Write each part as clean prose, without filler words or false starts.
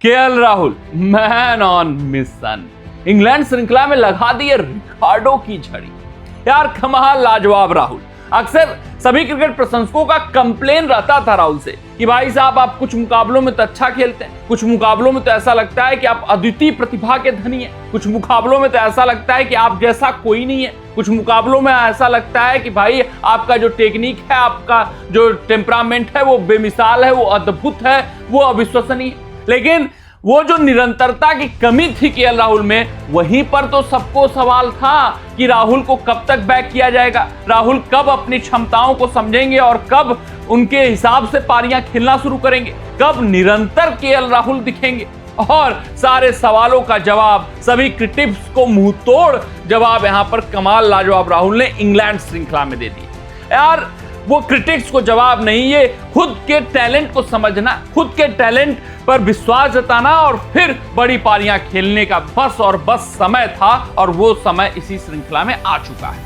KL Rahul man on mission, England श्रृंखला में लगा दिए रिकॉर्डों की झड़ी। यार कमाल लाजवाब राहुल। अक्सर सभी क्रिकेट प्रशंसकों का कंप्लेन रहता था राहुल से कि भाई साहब आप कुछ मुकाबलों में तो अच्छा खेलते हैं, कुछ मुकाबलों में तो ऐसा लगता है कि आप अद्वितीय प्रतिभा के धनी हैं, कुछ मुकाबलों में तो ऐसा लगता है कि आप जैसा कोई नहीं है, कुछ मुकाबलों में ऐसा लगता है कि भाई आपका जो टेक्निक है, आपका जो टेम्परामेंट है वो बेमिसाल है, वो अद्भुत है, वो अविश्वसनीय। लेकिन वो जो निरंतरता की कमी थी केएल राहुल में, वहीं पर तो सबको सवाल था कि राहुल को कब तक बैक किया जाएगा, राहुल कब अपनी क्षमताओं को समझेंगे और कब उनके हिसाब से पारियां खेलना शुरू करेंगे, कब निरंतर केएल राहुल दिखेंगे। और सारे सवालों का जवाब, सभी क्रिटिक्स को मुंह तोड़ जवाब यहां पर कमाल लाजवाब राहुल ने इंग्लैंड श्रृंखला में दे दी। यार वो क्रिटिक्स को जवाब नहीं, ये खुद के टैलेंट को समझना, खुद के टैलेंट पर विश्वास जताना और फिर बड़ी पारियां खेलने का बस और बस समय था, और वो समय इसी श्रृंखला में आ चुका है।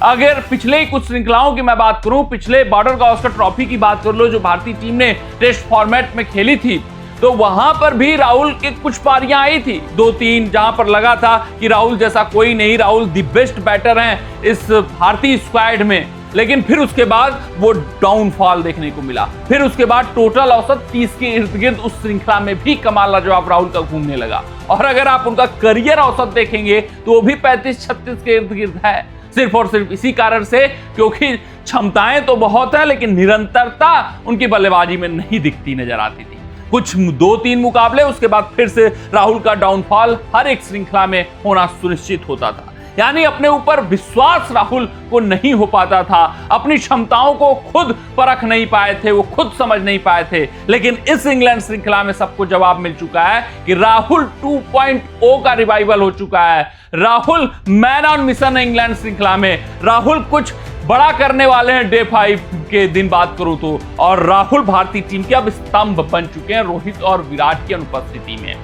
अगर पिछले ही कुछ श्रृंखलाओं की मैं बात करूं, पिछले बॉर्डर गावस्कर ट्रॉफी की बात कर लो जो भारतीय टीम ने टेस्ट फॉर्मेट में खेली थी, तो वहां पर भी राहुल की कुछ पारियां आई थी, 2-3, जहां पर लगा था कि राहुल जैसा कोई नहीं, राहुल द बेस्ट बैटर हैं इस भारतीय स्क्वाड में। लेकिन फिर उसके बाद वो डाउनफॉल देखने को मिला, फिर उसके बाद टोटल औसत 30 के इर्द गिर्द उस श्रृंखला में भी कमाल लाजवाब राहुल का घूमने लगा। और अगर आप उनका करियर औसत देखेंगे तो वो भी 35-36 के इर्द गिर्द है, सिर्फ और सिर्फ इसी कारण से क्योंकि क्षमताएं तो बहुत है लेकिन निरंतरता उनकी बल्लेबाजी में नहीं दिखती नजर आती थी। कुछ 2-3 मुकाबले उसके बाद फिर से राहुल का डाउनफॉल हर एक श्रृंखला में होना सुनिश्चित होता था। यानी अपने ऊपर विश्वास राहुल को नहीं हो पाता था, अपनी क्षमताओं को खुद परख नहीं पाए थे, वो खुद समझ नहीं पाए थे। लेकिन इस इंग्लैंड श्रृंखला में सबको जवाब मिल चुका है कि राहुल 2.0 का रिवाइवल हो चुका है। राहुल मैन ऑन मिशन है इंग्लैंड श्रृंखला में, राहुल कुछ बड़ा करने वाले हैं डे 5 के दिन बात करूं तो, और राहुल भारतीय टीम के अब स्तंभ बन चुके हैं रोहित और विराट की अनुपस्थिति में।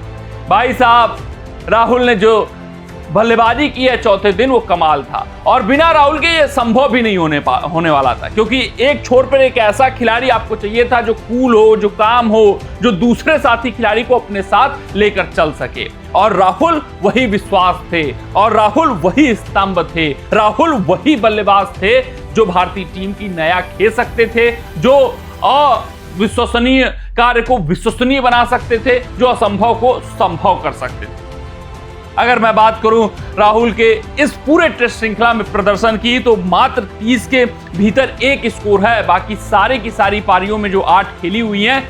भाई साहब राहुल ने जो बल्लेबाजी की है चौथे दिन, वो कमाल था, और बिना राहुल के ये संभव भी नहीं होने वाला था, क्योंकि एक छोर पर एक ऐसा खिलाड़ी आपको चाहिए था जो कूल हो, जो काम हो, जो दूसरे साथी खिलाड़ी को अपने साथ लेकर चल सके। और राहुल वही विश्वास थे, और राहुल वही स्तंभ थे, राहुल वही बल्लेबाज थे जो भारतीय टीम की नया खेल सकते थे, जो अविश्वसनीय कार्य को विश्वसनीय बना सकते थे, जो असंभव को संभव कर सकते थे। अगर मैं बात करूं राहुल के इस पूरे टेस्ट श्रृंखला में प्रदर्शन की, तो मात्र 30 के भीतर एक स्कोर है, बाकी सारे की सारी पारियों में जो 8 खेली हुई हैं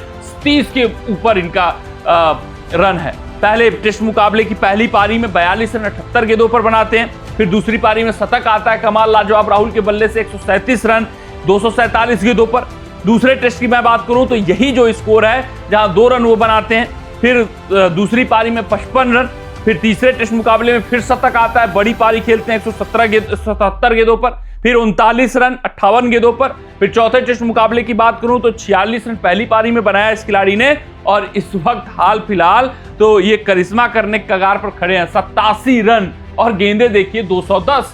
30 के ऊपर इनका रन है। पहले टेस्ट मुकाबले की पहली पारी में 42 रन 78 गेंदों पर बनाते हैं, फिर दूसरी पारी में शतक आता है कमाल लाजवाब राहुल के बल्ले से 137 रन 247 गेंदों पर। दूसरे टेस्ट की मैं बात करूं तो यही जो स्कोर है, जहां 2 रन वो बनाते हैं, फिर दूसरी पारी में 55 रन, फिर तीसरे टेस्ट मुकाबले में फिर शतक आता है, बड़ी पारी खेलते हैं 177 गेंदों पर, फिर 39 रन 58 गेंदों पर। फिर चौथे टेस्ट मुकाबले की बात करूं तो 46 रन पहली पारी में बनाया इस खिलाड़ी ने, और इस वक्त हाल फिलहाल तो ये करिश्मा करने के कगार पर खड़े हैं, 87 रन और गेंदे देखिए 210।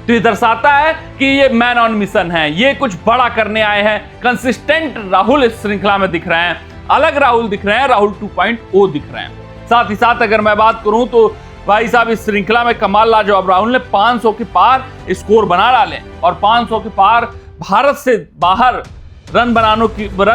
तो ये दर्शाता है कि ये मैन ऑन मिशन है, ये कुछ बड़ा करने आए हैं। कंसिस्टेंट राहुल इस श्रृंखला में दिख रहे हैं, अलग राहुल दिख रहे हैं, राहुल 2.0 दिख रहे हैं। साथ ही साथ अगर मैं बात करूं तो भाई साहब इस श्रृंखला में कमाल लाजवाब राहुल ने 500 के पार स्कोर बना डाले, और 500 के पार भारत से बाहर रन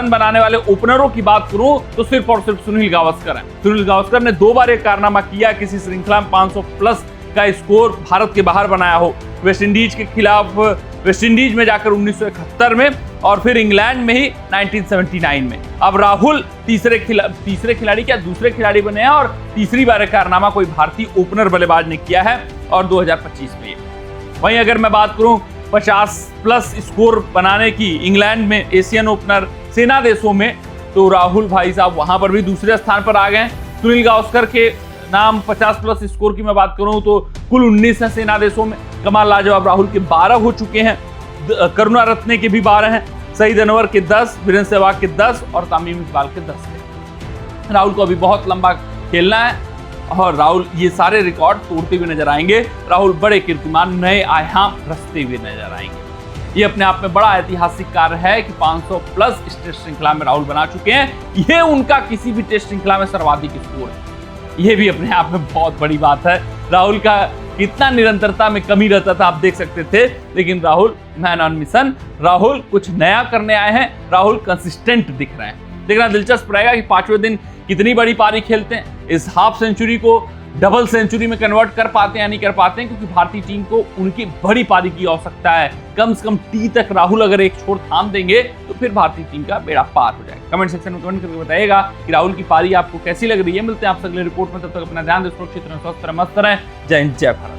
बनाने वाले ओपनरों की बात करूं तो सिर्फ और सिर्फ सुनील गावस्कर हैं। सुनील गावस्कर ने 2 बार एक कारनामा किया किसी श्रृंखला में 500 प्लस का स्कोर भारत के बाहर बनाया हो, वेस्ट इंडीज के खिलाफ वेस्ट इंडीज में जाकर 1971 में, और फिर इंग्लैंड में ही 1979 में। अब राहुल तीसरे खिलाड़ी क्या दूसरे खिलाड़ी बने हैं, और तीसरी बार कारनामा कोई भारतीय ओपनर बल्लेबाज ने किया है, और 2025 में। वहीं अगर मैं बात करूं 50 प्लस स्कोर बनाने की इंग्लैंड में एशियन ओपनर सेना देशों में, तो राहुल भाई साहब वहां पर भी दूसरे स्थान पर आ गए। सुनील गावस्कर के नाम 50 प्लस स्कोर की मैं बात करूं तो कुल 19 है सेना देशों में, कमाल लाजवाब राहुल के 12 हो चुके हैं, करुणा रत्ने के भी 12 हैं, सईद अनवर के 10, वीरेंद्र सहवाग के 10 और तमीम इकबाल के 10 हैं। राहुल को अभी बहुत लंबा खेलना है, और राहुल ये सारे रिकॉर्ड तोड़ते हुए नजर आएंगे। राहुल बड़े कीर्तिमान नए आयाम रचते हुए नजर आएंगे। ये अपने आप में बड़ा ऐतिहासिक कार्य है कि 500 प्लस टेस्ट श्रृंखला में राहुल बना चुके हैं। ये उनका किसी भी टेस्ट श्रृंखला में सर्वाधिक स्कोर है। ये भी अपने आप में बहुत बड़ी बात है। राहुल का कितना निरंतरता में कमी रहता था आप देख सकते थे, लेकिन Rahul man on mission, Rahul कुछ नया करने आए हैं, राहुल कंसिस्टेंट दिख रहे हैं। देखना दिलचस्प रहेगा कि 5वें दिन कितनी बड़ी पारी खेलते हैं, इस हाफ सेंचुरी को डबल सेंचुरी में कन्वर्ट कर पाते हैं या नहीं कर पाते हैं, क्योंकि भारतीय टीम को उनकी बड़ी पारी की आवश्यकता है। कम से कम टी तक राहुल अगर एक छोर थाम देंगे तो फिर भारतीय टीम का बेड़ा पार हो जाएगा। कमेंट सेक्शन में कमेंट करके बताइएगा कि राहुल की पारी आपको कैसी लग रही है। मिलते हैं आपसे अगले रिपोर्ट में, तब तक अपना ध्यान दें, सुरक्षित रहें, स्वस्थ रहें, मस्त रहें। जय हिंद, जय भारत।